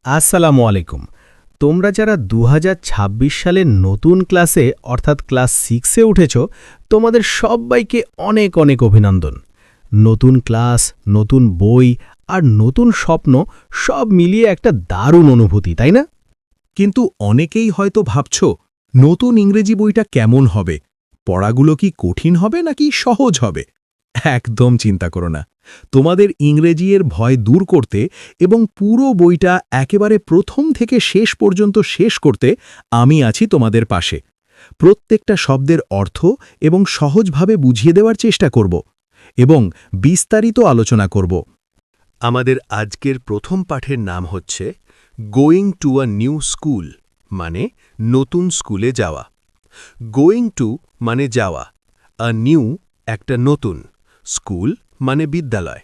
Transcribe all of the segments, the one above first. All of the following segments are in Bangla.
আসসালামু আলাইকুম। তোমরা যারা ২০২৬ সালের নতুন ক্লাসে অর্থাৎ ক্লাস 6-এ উঠেছ, তোমাদের সবাইকে অনেক অনেক অভিনন্দন। নতুন ক্লাস, নতুন বই আর নতুন স্বপ্ন সব মিলিয়ে একটা দারুণ অনুভূতি, তাই না? কিন্তু অনেকেই হয়তো ভাবছ নতুন ইংরেজি বইটা কেমন হবে, পড়াগুলো কি কঠিন হবে নাকি সহজ হবে। একদম চিন্তা করো না। তোমাদের ইংরেজি এর ভয় দূর করতে এবং পুরো বইটা একেবারে প্রথম থেকে শেষ পর্যন্ত শেষ করতে আমি আছি তোমাদের পাশে। প্রত্যেকটা শব্দের অর্থ এবং সহজভাবে বুঝিয়ে দেওয়ার চেষ্টা করব এবং বিস্তারিত আলোচনা করব। আমাদের আজকের প্রথম পাঠের নাম হচ্ছে going to a new school, মানে নতুন স্কুলে যাওয়া। গোয়িং টু মানে যাওয়া, আ নিউ একটা নতুন, স্কুল মানে বিদ্যালয়।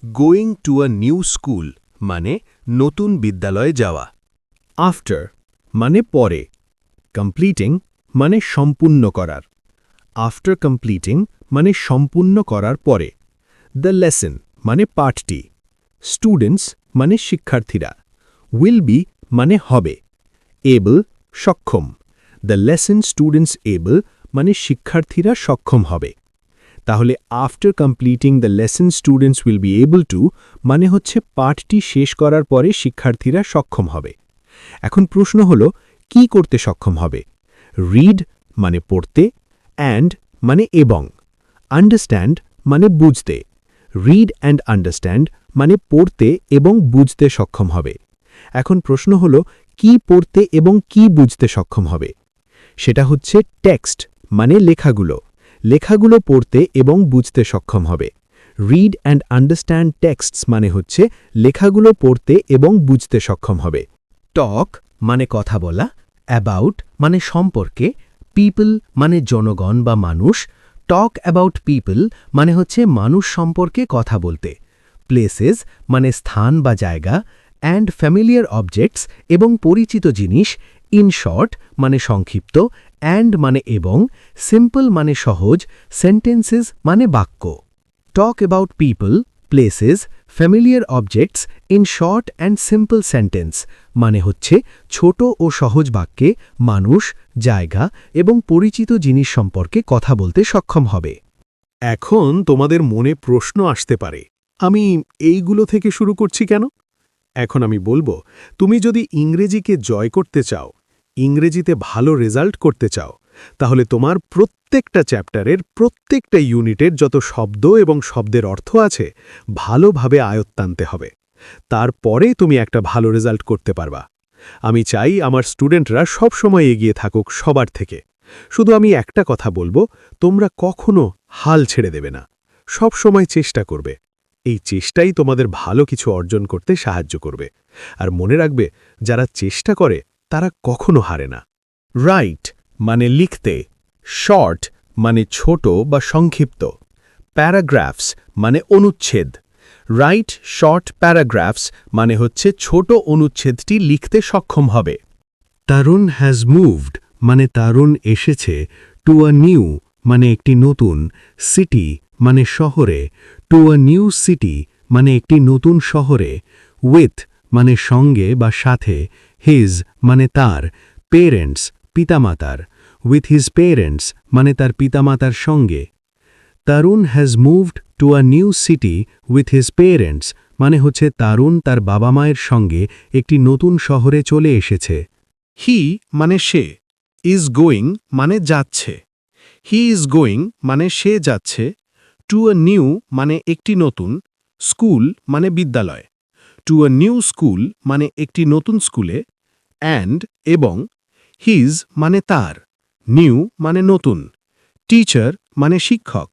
Going to a new school মানে নতুন বিদ্যালয়ে যাওয়া। আফটার মানে পরে। কমপ্লিটিং মানে সম্পূর্ণ করার। আফটার কমপ্লিটিং মানে সম্পূর্ণ করার পরে। দ্য লেসন মানে পাঠটি। স্টুডেন্টস মানে শিক্ষার্থীরা। উইল বি মানে হবে। এবল সক্ষম। দ্য লেসন স্টুডেন্টস এবল মানে শিক্ষার্থীরা সক্ষম হবে। তাহলে after completing the lesson students will be able to মানে হচ্ছে পাঠটি শেষ করার পরে শিক্ষার্থীরা সক্ষম হবে। এখন প্রশ্ন হল, কি করতে সক্ষম হবে? রিড মানে পড়তে, অ্যান্ড মানে এবং, আন্ডারস্ট্যান্ড মানে বুঝতে। রিড অ্যান্ড আন্ডারস্ট্যান্ড মানে পড়তে এবং বুঝতে সক্ষম হবে। এখন প্রশ্ন হল, কি পড়তে এবং কি বুঝতে সক্ষম হবে? সেটা হচ্ছে টেক্সট মানে লেখাগুলো। লেখাগুলো পড়তে এবং বুঝতে সক্ষম হবে। রিড অ্যান্ড আন্ডারস্ট্যান্ড টেক্সটস মানে হচ্ছে লেখাগুলো পড়তে এবং বুঝতে সক্ষম হবে। টক মানে কথা বলা, অ্যাবাউট মানে সম্পর্কে, পিপল মানে জনগণ বা মানুষ। টক অ্যাবাউট পিপল মানে হচ্ছে মানুষ সম্পর্কে কথা বলতে। প্লেসেস মানে স্থান বা জায়গা, অ্যান্ড ফ্যামিলিয়ার অবজেক্টস এবং পরিচিত জিনিস। ইন শর্ট মানে সংক্ষিপ্ত, অ্যান্ড মানে এবং, সিম্পল মানে সহজ, সেন্টেন্সেস মানে বাক্য। Talk about people, places, familiar objects, in short and simple sentence মানে হচ্ছে ছোট ও সহজ বাক্যে মানুষ, জায়গা এবং পরিচিত জিনিস সম্পর্কে কথা বলতে সক্ষম হবে। এখন তোমাদের মনে প্রশ্ন আসতে পারে, আমি এইগুলো থেকে শুরু করছি কেন? এখন আমি বলবো, তুমি যদি ইংরেজিকে জয় করতে চাও, ইংরেজিতে ভালো রেজাল্ট করতে চাও, তাহলে তোমার প্রত্যেকটা চ্যাপ্টারের প্রত্যেকটা ইউনিটের যত শব্দ এবং শব্দের অর্থ আছে ভালোভাবে আয়ত্ত আনতে হবে। তারপরে তুমি একটা ভালো রেজাল্ট করতে পারবা। আমি চাই আমার স্টুডেন্টরা সব সময় এগিয়ে থাকুক সবার থেকে। শুধু আমি একটা কথা বলবো, তোমরা কখনো হাল ছেড়ে দেবে না, সব সময় চেষ্টা করবে। এই চেষ্টাই তোমাদের ভালো কিছু অর্জন করতে সাহায্য করবে। আর মনে রাখবে, যারা চেষ্টা করে তারা কখনো হারে না। রাইট মানে লিখতে, শর্ট মানে ছোট বা সংক্ষিপ্ত, প্যারাগ্রাফস মানে অনুচ্ছেদ। রাইট শর্ট প্যারাগ্রাফস মানে হচ্ছে ছোট অনুচ্ছেদটি লিখতে সক্ষম হবে। তারুণ হ্যাজ মুভড মানে তারুণ এসেছে, টু আ নিউ মানে একটি নতুন, সিটি মানে শহরে, টু আ নিউ সিটি মানে একটি নতুন শহরে, উইথ মানে সঙ্গে বা সাথে, হিজ মানে তার, পেরেন্টস পিতামাতার, উইথ হিজ পেরেন্টস মানে তার পিতামাতার সঙ্গে। Tarun has moved two a new city with his parents মানে হচ্ছে তারুণ তার বাবা মায়ের সঙ্গে একটি নতুন শহরে চলে এসেছে। হি মানে সে, ইজ গোয়িং মানে যাচ্ছে। হি ইজ গোয়িং মানে সে যাচ্ছে। টু আ নিউ মানে একটি নতুন, স্কুল মানে বিদ্যালয়। টু আ নিউ স্কুল মানে একটি নতুন স্কুলে, অ্যান্ড এবং, হিজ মানে তার, নিউ মানে নতুন, টিচার মানে শিক্ষক।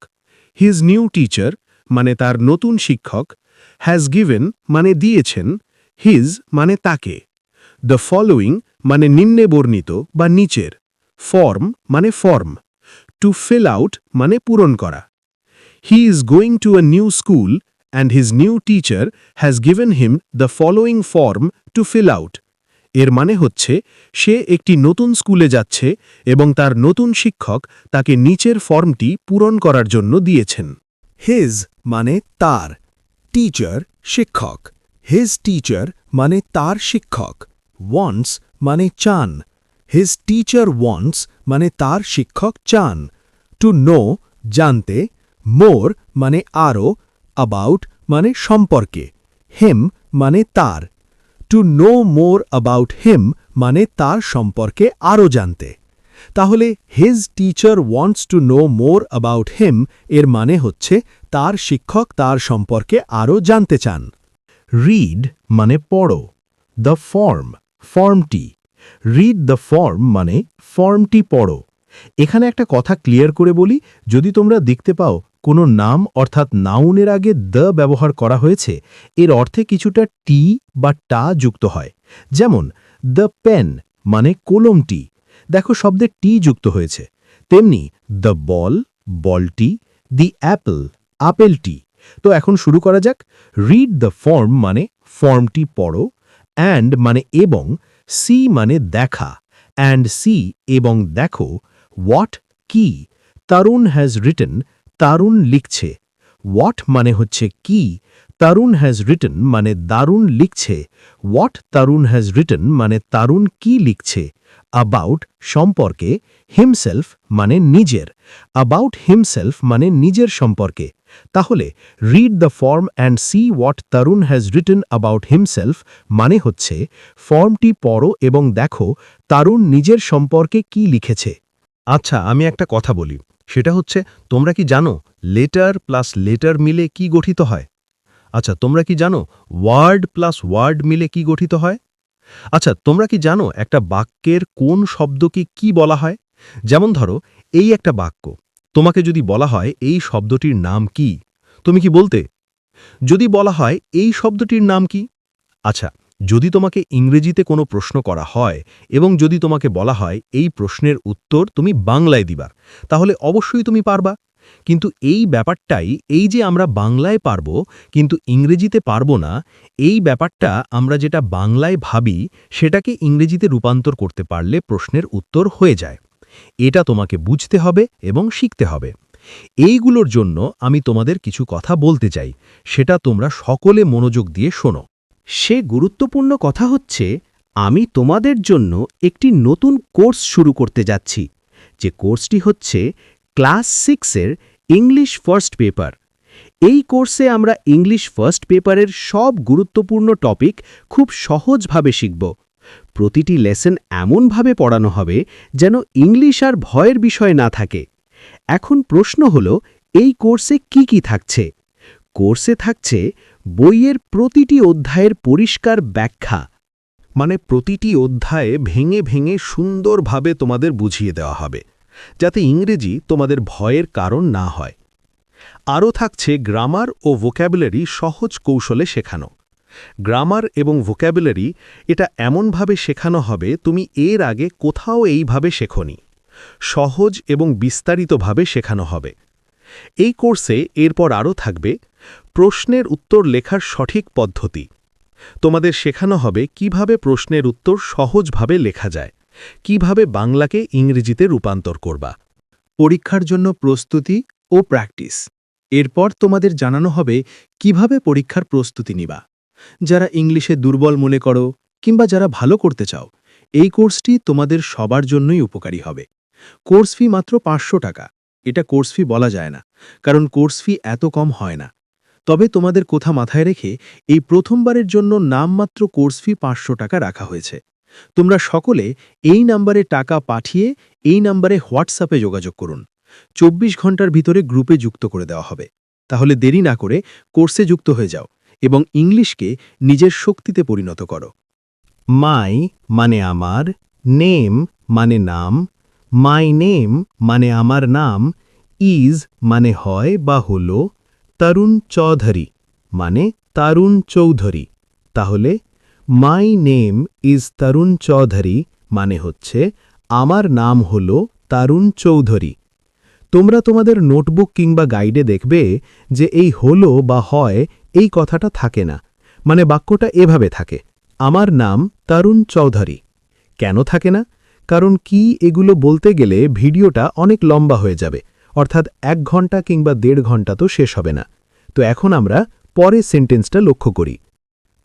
হিজ নিউ টিচার মানে তার নতুন শিক্ষক, হ্যাজ গিভেন মানে দিয়েছেন, হিজ মানে তাকে। দ্য ফলোয়িং মানে নিম্নে বর্ণিত বা নিচের, ফর্ম মানে ফর্ম, টু ফিল আউট মানে পূরণ করা। He is going to a new school and his new teacher has given him the following form to fill out. এর মানে হচ্ছে, সে একটি নতুন স্কুলে যাচ্ছে এবং তার নতুন শিক্ষক তাকে নিচের ফর্মটি পূরণ করার জন্য দিয়েছেন। হিজ মানে তার, টিচার শিক্ষক, হিজ টিচার মানে তার শিক্ষক, ওয়ান্টস মানে চান। হিজ টিচার ওয়ান্টস মানে তার শিক্ষক চান। টু নো জানতে, মোর মানে আরও, অ্যাবাউট মানে সম্পর্কে, হিম মানে তার। To know more about him মানে তার সম্পর্কে আরও জানতে। তাহলে his teacher wants to know more about him এর মানে হচ্ছে তার শিক্ষক তার সম্পর্কে আরও জানতে চান। রিড মানে পড়ো, দ্য ফর্মটি। রিড দ্য ফর্ম মানে ফর্মটি পড়ো। এখানে একটা কথা ক্লিয়ার করে বলি, যদি তোমরা দেখতে পাও কোনো নাম অর্থাৎ নাউনের আগে দ্য ব্যবহার করা হয়েছে, এর অর্থে কিছুটা টি বা টা যুক্ত হয়। যেমন দ্য পেন মানে কলমটি, দেখো শব্দে টি যুক্ত হয়েছে। তেমনি দ্য বলটি, দি আপেলটি। তো এখন শুরু করা যাক। রিড দ্য ফর্ম মানে ফর্মটি পড়ো, অ্যান্ড মানে এবং, সি মানে দেখা, অ্যান্ড সি এবং দেখো, হোয়াট কি, তরুণ হ্যাজ রিটেন তরুণ লিখছে। হোয়াট মানে হচ্ছে কি, তরুণ হ্যাজ রিটেন মানে দারুণ লিখছে। হোয়াট তরুণ হ্যাজ রিটেন মানে তরুণ কি লিখছে। অ্যাবাউট সম্পর্কে, হিমসেলফ মানে নিজের, অ্যাবাউট হিমসেলফ মানে নিজের সম্পর্কে। তাহলে read the form and see what Tarun has written about himself মানে হচ্ছে ফর্মটি পড়ো এবং দেখো তরুণ নিজের সম্পর্কে কি লিখেছে। আচ্ছা, আমি একটা কথা বলি, সেটা হচ্ছে, তোমরা কি জানো লেটার প্লাস লেটার মিলে কি গঠিত হয়? আচ্ছা, তোমরা কি জানো ওয়ার্ড প্লাস ওয়ার্ড মিলে কি গঠিত হয়? আচ্ছা, তোমরা কি জানো একটা বাক্যের কোন শব্দকে কি বলা হয়? যেমন ধরো, এই একটা বাক্য, তোমাকে যদি বলা হয় এই শব্দটির নাম কি, তুমি কি বলতে? যদি বলা হয় এই শব্দটির নাম কি? আচ্ছা, যদি তোমাকে ইংরেজিতে কোনো প্রশ্ন করা হয় এবং যদি তোমাকে বলা হয় এই প্রশ্নের উত্তর তুমি বাংলায় দিবার, তাহলে অবশ্যই তুমি পারবা। কিন্তু এই ব্যাপারটাই, এই যে আমরা বাংলায় পারব কিন্তু ইংরেজিতে পারব না, এই ব্যাপারটা আমরা যেটা বাংলায় ভাবি সেটাকে ইংরেজিতে রূপান্তর করতে পারলে প্রশ্নের উত্তর হয়ে যায়। এটা তোমাকে বুঝতে হবে এবং শিখতে হবে। এইগুলোর জন্য আমি তোমাদের কিছু কথা বলতে চাই, সেটা তোমরা সকলে মনোযোগ দিয়ে শোনো। সে গুরুত্বপূর্ণ কথা হচ্ছে, আমি তোমাদের জন্য একটি নতুন কোর্স শুরু করতে যাচ্ছি, যে কোর্সটি হচ্ছে ক্লাস 6-এর ইংলিশ ফার্স্ট পেপার। এই কোর্সে আমরা ইংলিশ ফার্স্ট পেপারের সব গুরুত্বপূর্ণ টপিক খুব সহজভাবে শিখব। প্রতিটি লেসন এমনভাবে পড়ানো হবে যেন ইংলিশ আর ভয়ের বিষয় না থাকে। এখন প্রশ্ন হলো, এই কোর্সে কি কি থাকছে? কোর্সে থাকছে বইয়ের প্রতিটি অধ্যায়ের পরিষ্কার ব্যাখ্যা, মানে প্রতিটি অধ্যায়ে ভেঙে ভেঙে সুন্দরভাবে তোমাদের বুঝিয়ে দেওয়া হবে, যাতে ইংরেজি তোমাদের ভয়ের কারণ না হয়। আরও থাকছে গ্রামার ও ভোক্যাবুলারি সহজ কৌশলে শেখানো। গ্রামার এবং ভোক্যাবুলারি এটা এমনভাবে শেখানো হবে তুমি এর আগে কোথাও এইভাবে শেখোনি। সহজ এবং বিস্তারিতভাবে শেখানো হবে। এই কোর্সে এরপর আরও থাকবে প্রশ্নের উত্তর লেখার সঠিক পদ্ধতি। তোমাদের শেখানো হবে কিভাবে প্রশ্নের উত্তর সহজভাবে লেখা যায়, কিভাবে বাংলাকে ইংরেজিতে রূপান্তর করবা। পরীক্ষার জন্য প্রস্তুতি ও প্র্যাকটিস। এরপর তোমাদের জানানো হবে কিভাবে পরীক্ষার প্রস্তুতি নিবা। যারা ইংলিশে দুর্বল মনে করো কিংবা যারা ভালো করতে চাও, এই কোর্সটি তোমাদের সবার জন্যই উপকারী হবে। কোর্স ফি মাত্র 500 টাকা। এটা কোর্স ফি বলা যায় না, কারণ কোর্স ফি এত কম হয় না। তবে তোমাদের কথা মাথায় রেখে এই প্রথমবারের জন্য নামমাত্র কোর্স ফি 500 টাকা রাখা হয়েছে। তোমরা সকলে এই নাম্বারে টাকা পাঠিয়ে এই নাম্বারে হোয়াটসঅ্যাপে যোগাযোগ করুন। 24 ঘন্টার ভিতরে গ্রুপে যুক্ত করে দেওয়া হবে। তাহলে দেরি না করে কোর্সে যুক্ত হয়ে যাও এবং ইংলিশকে নিজের শক্তিতে পরিণত করো। মাই মানে আমার, নেম মানে নাম, মাই নেম মানে আমার নাম, ইজ মানে হয় বা হলো, তরুণ চৌধুরী মানে তরুণ চৌধুরী। তাহলে মাই নেম ইজ তরুণ চৌধুরী মানে হচ্ছে আমার নাম হলো তরুণ চৌধুরী। তোমরা তোমাদের নোটবুক কিংবা গাইডে দেখবে যে এই হলো বা হয় এই কথাটা থাকে না, মানে বাক্যটা এভাবে থাকে, আমার নাম তরুণ চৌধুরী। কেন থাকে না? কারণ কি, এগুলো বলতে গেলে ভিডিওটা অনেক লম্বা হয়ে যাবে, অর্থাৎ 1 ঘন্টা কিংবা 1.5 ঘন্টা তো শেষ হবে না। তো এখন আমরা পরের সেন্টেন্সটা লক্ষ্য করি।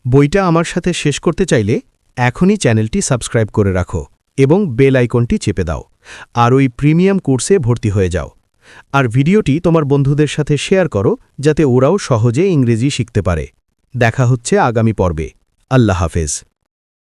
বইটা আমার সাথে শেষ করতে চাইলে এখনই চ্যানেলটি সাবস্ক্রাইব করে রাখো এবং বেল আইকনটি চেপে দাও আর ওই প্রিমিয়াম কোর্সে ভর্তি হয়ে যাও আর ভিডিওটি তোমার বন্ধুদের সাথে শেয়ার করো যাতে ওরাও সহজে ইংরেজি শিখতে পারে দেখা হচ্ছে আগামী পর্বে আল্লাহ হাফেজ